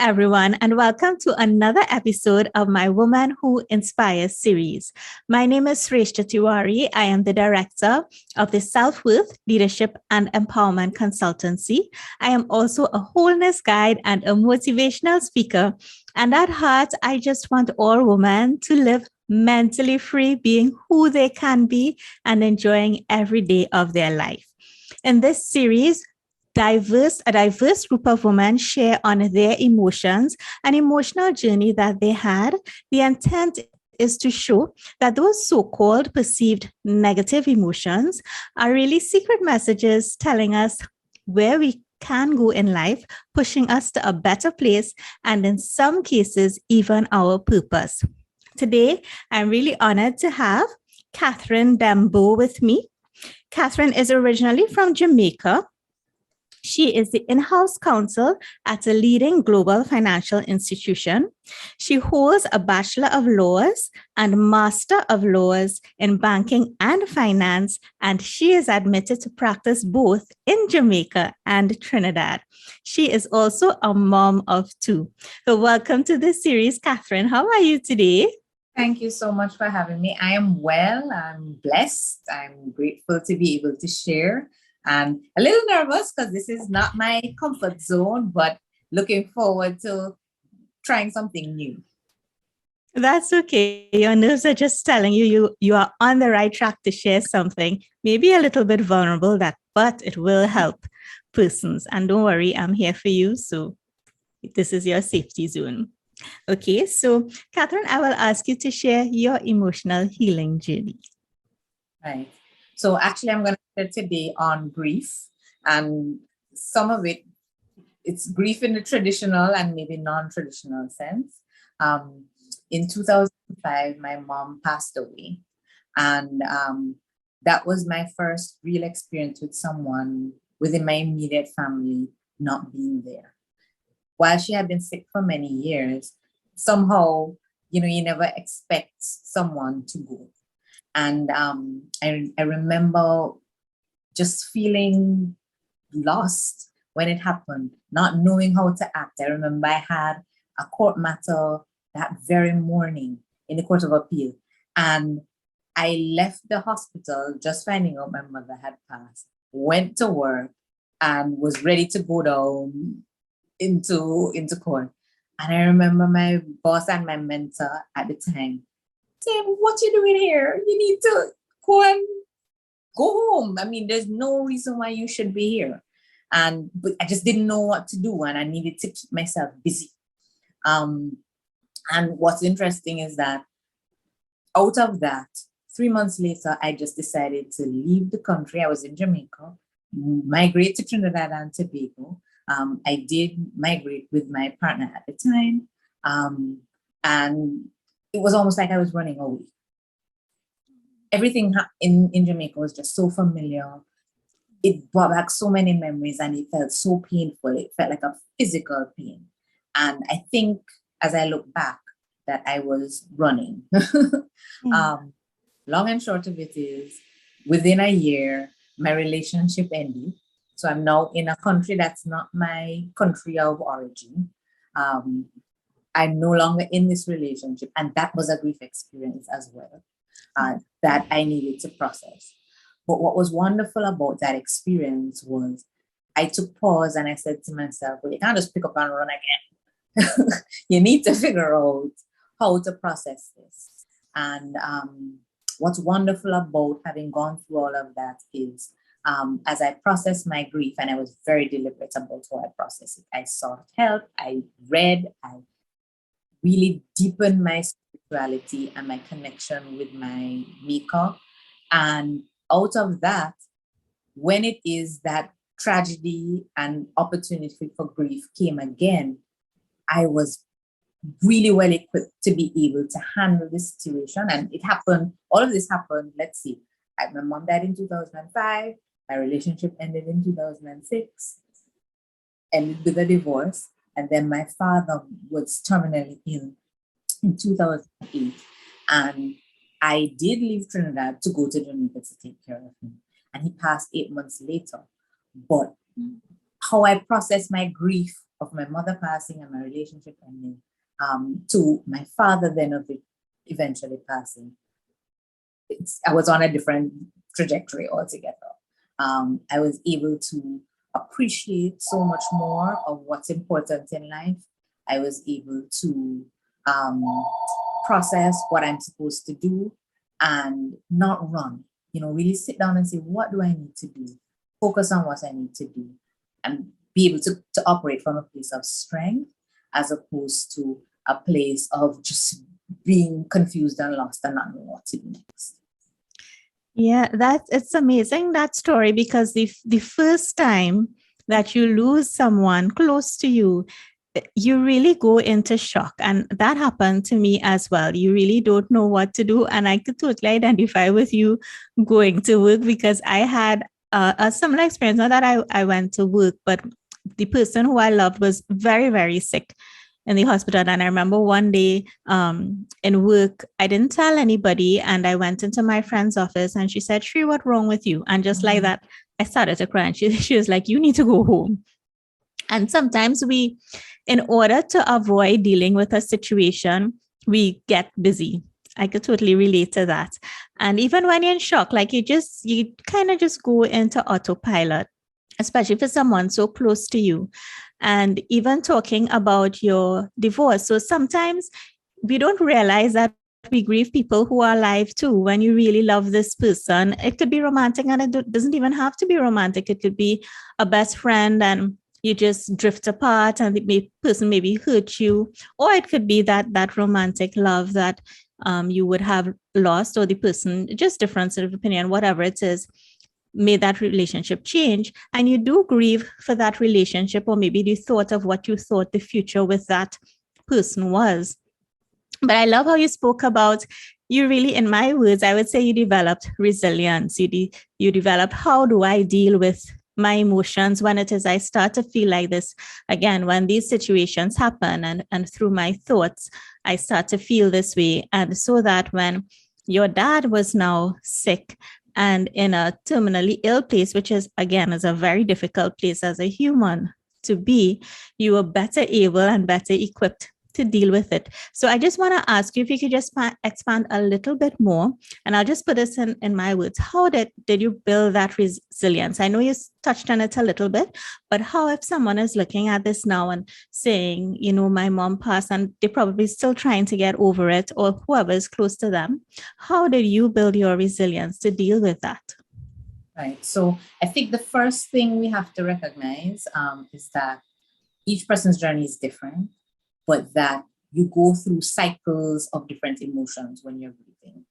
everyone, and welcome to another episode of my Woman Who Inspires series. My name is Sreshtha Tewari. I am the director of the Self-Worth, Leadership, and Empowerment Consultancy. I am also a wholeness guide and a motivational speaker. And at heart, I just want all women to live mentally free, being who they can be and enjoying every day of their life. In this series, a diverse group of women share on their emotions, an emotional journey that they had. The intent is to show that those so-called perceived negative emotions are really secret messages telling us where we can go in life, pushing us to a better place, and in some cases, even our purpose. Today, I'm really honored to have Kathryn Denbow with me. Kathryn is originally from Jamaica. She is the in-house counsel at a leading global financial institution. She holds a Bachelor of Laws and Master of Laws in Banking and Finance, and she is admitted to practice both in Jamaica and Trinidad. She is also a mom of two. So welcome to this series, Kathryn. How are you today? Thank you so much for having me. I am well, I'm blessed, I'm grateful to be able to share. And a little nervous because this is not my comfort zone, but looking forward to trying something new. That's okay. Your nerves are just telling you are on the right track to share something, maybe a little bit vulnerable, but it will help persons. And don't worry, I'm here for you. So this is your safety zone. Okay, so Kathryn, I will ask you to share your emotional healing journey. Right. So actually, I'm going to share today on grief, and some of it's grief in the traditional and maybe non-traditional sense. In 2005, my mom passed away, and that was my first real experience with someone within my immediate family not being there. While she had been sick for many years, somehow, you never expect someone to go. And I remember just feeling lost when it happened, not knowing how to act. I remember I had a court matter that very morning in the Court of Appeal. And I left the hospital just finding out my mother had passed, went to work, and was ready to go down into court. And I remember my boss and my mentor at the time saying, "What you doing here? You need to go home. I mean, there's no reason why you should be here." But I just didn't know what to do, and I needed to keep myself busy. And what's interesting is that out of that, 3 months later, I just decided to leave the country. I was in Jamaica, migrate to Trinidad and Tobago. I did migrate with my partner at the time. And it was almost like I was running away. Everything in Jamaica was just so familiar. It brought back so many memories, and it felt so painful. It felt like a physical pain. And I think as I look back that I was running. Long and short of it is, within a year, my relationship ended. So I'm now in a country that's not my country of origin. I'm no longer in this relationship. And that was a grief experience as well, that I needed to process. But what was wonderful about that experience was I took pause and I said to myself, well, you can't just pick up and run again. You need to figure out how to process this. And what's wonderful about having gone through all of that is, as I processed my grief, and I was very deliberate about how I processed it, I sought help, I read, I really deepened my spirituality and my connection with my maker. And out of that, when it is that tragedy and opportunity for grief came again, I was really well equipped to be able to handle this situation. And it happened, all of this happened, let's see, my mom died in 2005, my relationship ended in 2006, ended with a divorce. And then my father was terminally ill in 2008. And I did leave Trinidad to go to Jamaica to take care of him. And he passed 8 months later. But how I processed my grief of my mother passing and my relationship ending, to my father then of it eventually passing. I was on a different trajectory altogether. I was able to appreciate so much more of what's important in life. I was able to process what I'm supposed to do and not run, really sit down and say, what do I need to do? Focus on what I need to do and be able to operate from a place of strength as opposed to a place of just being confused and lost and not knowing what to do next. Yeah, it's amazing, that story, because the first time that you lose someone close to you, you really go into shock. And that happened to me as well. You really don't know what to do. And I could totally identify with you going to work, because I had a similar experience. Not that I went to work, but the person who I loved was very, very sick in the hospital. And I remember one day in work, I didn't tell anybody. And I went into my friend's office and she said, "Shri, what's wrong with you?" And just like that, I started to cry. And she was like, "You need to go home." And sometimes we, in order to avoid dealing with a situation, we get busy. I could totally relate to that. And even when you're in shock, like you kind of just go into autopilot, especially for someone so close to you. And even talking about your divorce. So sometimes we don't realize that we grieve people who are alive too. When you really love this person, it could be romantic, and it doesn't even have to be romantic. It could be a best friend and you just drift apart and the person maybe hurt you, or it could be that romantic love that you would have lost, or the person, just difference of opinion, whatever it is, made that relationship change. And you do grieve for that relationship, or maybe the thought of what you thought the future with that person was. But I love how you spoke about, you really, in my words, I would say you developed resilience. You developed, how do I deal with my emotions when it is I start to feel like this again, when these situations happen, and through my thoughts, I start to feel this way. And so that when your dad was now sick and in a terminally ill place, which is a very difficult place as a human to be, you were better able and better equipped to deal with it. So I just want to ask you if you could just expand a little bit more, and I'll just put this in my words. How did you build that resilience? I know you touched on it a little bit, but how, if someone is looking at this now and saying, my mom passed and they're probably still trying to get over it, or whoever is close to them, how did you build your resilience to deal with that? Right. So I think the first thing we have to recognize is that each person's journey is different, but that you go through cycles of different emotions when you're grieving.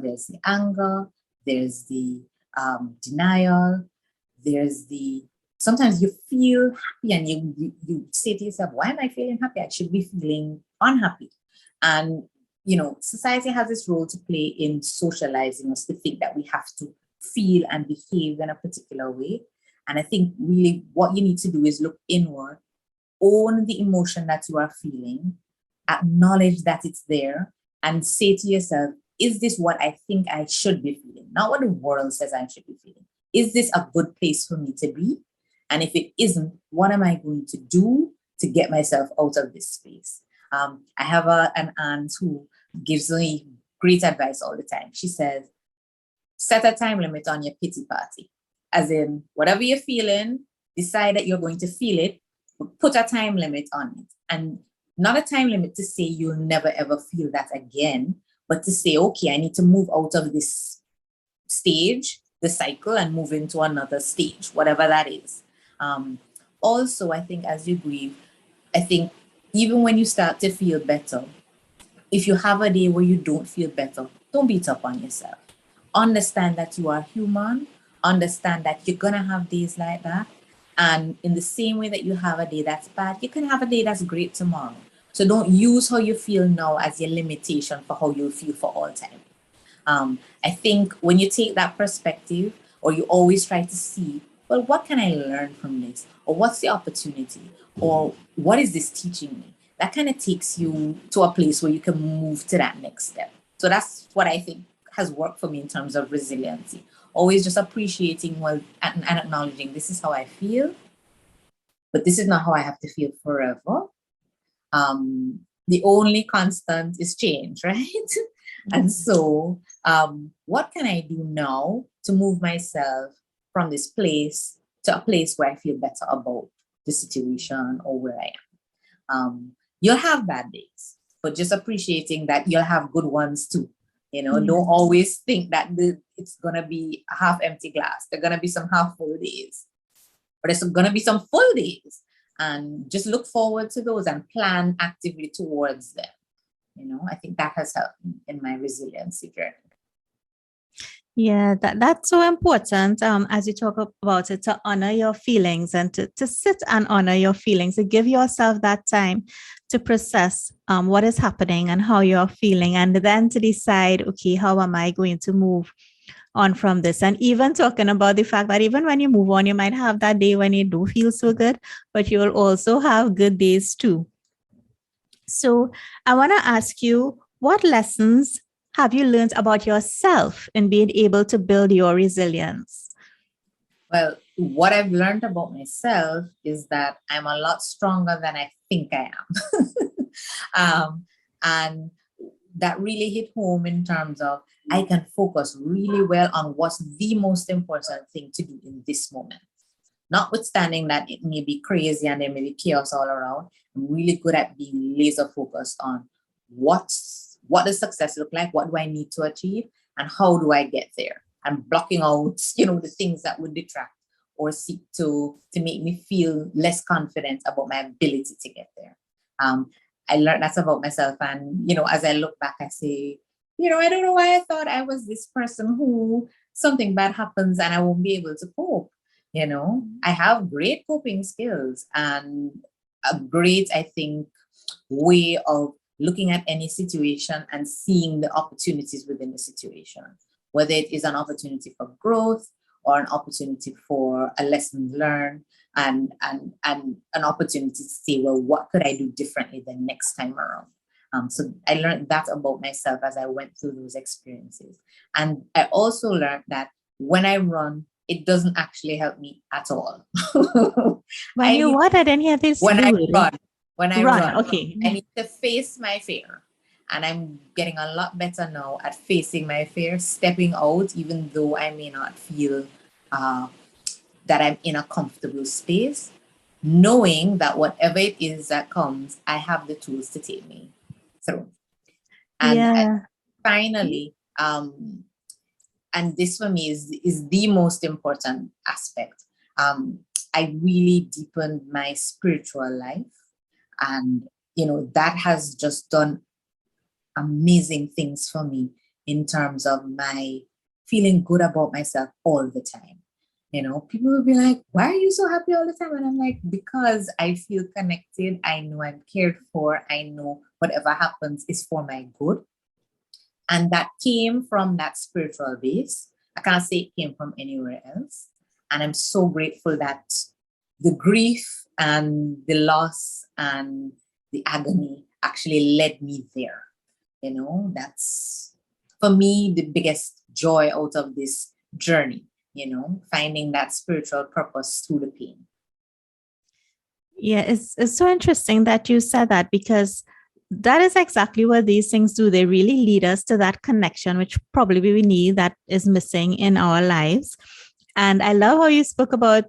There's the anger, there's the denial, there's sometimes you feel happy and you say to yourself, why am I feeling happy? I should be feeling unhappy. And, society has this role to play in socializing us to think that we have to feel and behave in a particular way. And I think really what you need to do is look inward, own the emotion that you are feeling, acknowledge that it's there, and say to yourself, is this what I think I should be feeling? Not what the world says I should be feeling. Is this a good place for me to be? And if it isn't, what am I going to do to get myself out of this space? I have an aunt who gives me great advice all the time. She says, set a time limit on your pity party. As in, whatever you're feeling, decide that you're going to feel it, put a time limit on it. And not a time limit to say you'll never ever feel that again, but to say, okay, I need to move out of this stage, the cycle, and move into another stage, whatever that is. Also, I think as you grieve, I think even when you start to feel better, if you have a day where you don't feel better, don't beat up on yourself. Understand that you are human. Understand that you're going to have days like that. And in the same way that you have a day that's bad, you can have a day that's great tomorrow. So don't use how you feel now as your limitation for how you'll feel for all time. I think when you take that perspective, or you always try to see, well, what can I learn from this? Or what's the opportunity? Or what is this teaching me? That kind of takes you to a place where you can move to that next step. So that's what I think has worked for me in terms of resiliency. Always just appreciating and acknowledging, this is how I feel. but this is not how I have to feel forever. The only constant is change, right? And so, what can I do now to move myself from this place to a place where I feel better about the situation or where I am? You'll have bad days, but just appreciating that you'll have good ones too. Don't always think that it's going to be a half empty glass. There are going to be some half full days, but there's going to be some full days. And just look forward to those and plan actively towards them. I think that has helped me in my resiliency journey. Yeah, that's so important as you talk about it, to honor your feelings and to sit and honor your feelings, to give yourself that time to process what is happening and how you're feeling, and then to decide, okay, how am I going to move on from this? And even talking about the fact that even when you move on, you might have that day when you do feel so good, but you will also have good days too. So I want to ask you, what lessons have you learned about yourself in being able to build your resilience? Well, what I've learned about myself is that I'm a lot stronger than I think I am. And that really hit home in terms of I can focus really well on what's the most important thing to do in this moment. Notwithstanding that it may be crazy and there may be chaos all around, I'm really good at being laser focused on what does success look like, what do I need to achieve, and how do I get there? And blocking out, the things that would detract or seek to make me feel less confident about my ability to get there. I learned that about myself. And, as I look back, I say, I don't know why I thought I was this person who something bad happens and I won't be able to cope. I have great coping skills and a great, I think, way of looking at any situation and seeing the opportunities within the situation, whether it is an opportunity for growth or an opportunity for a lesson learned and an opportunity to say, well, what could I do differently the next time around? So I learned that about myself as I went through those experiences. And I also learned that when I run, it doesn't actually help me at all. When you what? I didn't hear this. When I run, okay. I need to face my fear. And I'm getting a lot better now at facing my fear, stepping out, even though I may not feel that I'm in a comfortable space, knowing that whatever it is that comes, I have the tools to take me through. And finally, and this for me is the most important aspect. I really deepened my spiritual life, and that has just done amazing things for me in terms of my feeling good about myself all the time. People will be like, why are you so happy all the time? And I'm like, because I feel connected. I know I'm cared for. I know whatever happens is for my good. And that came from that spiritual base. I can't say it came from anywhere else. And I'm so grateful that the grief and the loss and the agony actually led me there. That's for me the biggest joy out of this journey, finding that spiritual purpose through the pain. Yeah, it's so interesting that you said that, because that is exactly what these things do. They really lead us to that connection, which probably we need, that is missing in our lives. And I love how you spoke about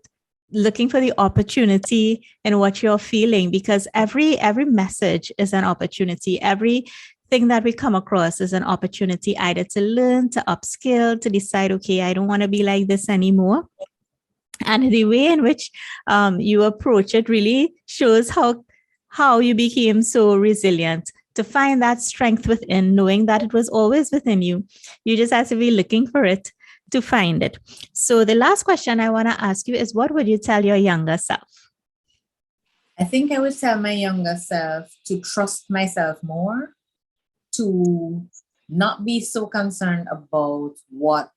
looking for the opportunity in what you're feeling, because every message is an opportunity. Everything that we come across is an opportunity, either to learn, to upskill, to decide, okay, I don't want to be like this anymore. And the way in which you approach it really shows how you became so resilient, to find that strength within, knowing that it was always within you. You just have to be looking for it to find it. So the last question I want to ask you is, what would you tell your younger self? I think I would tell my younger self to trust myself more, to not be so concerned about what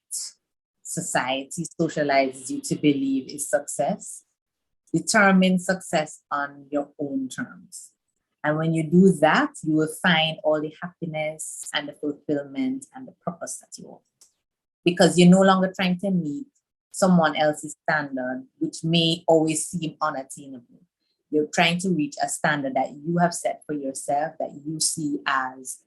society socializes you to believe is success. Determine success on your own terms. And when you do that, you will find all the happiness and the fulfillment and the purpose that you want. Because you're no longer trying to meet someone else's standard, which may always seem unattainable. You're trying to reach a standard that you have set for yourself, that you see as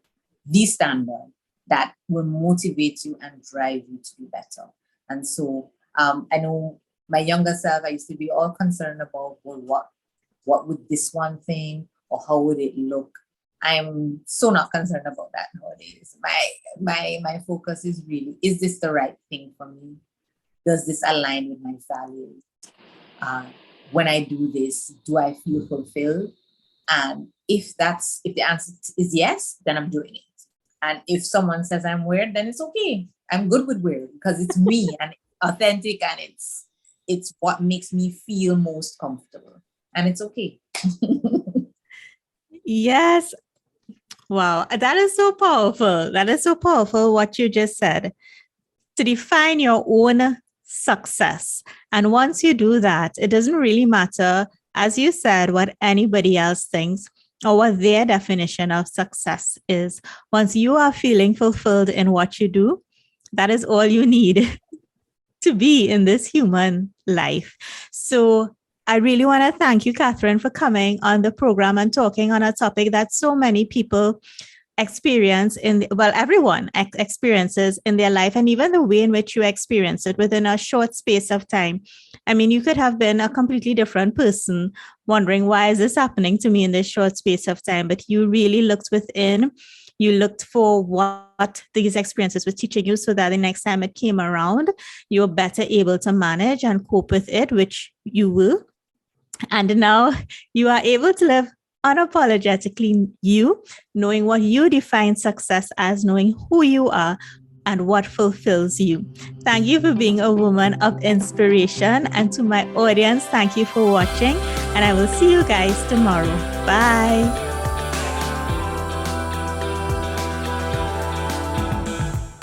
the standard that will motivate you and drive you to be better. And so I know my younger self, I used to be all concerned about, well, what would this one thing, or how would it look? I'm so not concerned about that nowadays. My focus is really, is this the right thing for me? Does this align with my values? When I do this, do I feel fulfilled? And if the answer is yes, then I'm doing it. And if someone says I'm weird, then it's okay. I'm good with weird because it's me and it's authentic, and it's what makes me feel most comfortable. And it's okay. Yes. Wow. That is so powerful. That is so powerful what you just said. To define your own success. And once you do that, it doesn't really matter, as you said, what anybody else thinks or what their definition of success is. Once you are feeling fulfilled in what you do, that is all you need to be in this human life. So I really want to thank you, Kathryn, for coming on the program and talking on a topic that so many people experience everyone experiences in their life, and even the way in which you experience it within a short space of time. I mean, you could have been a completely different person wondering, why is this happening to me in this short space of time? But you really looked within, you looked for what these experiences were teaching you, so that the next time it came around, you were better able to manage and cope with it, which you will. And now you are able to live unapologetically you, knowing what you define success as, knowing who you are and what fulfills you. Thank you for being a woman of inspiration. And to my audience, thank you for watching. And I will see you guys tomorrow. Bye.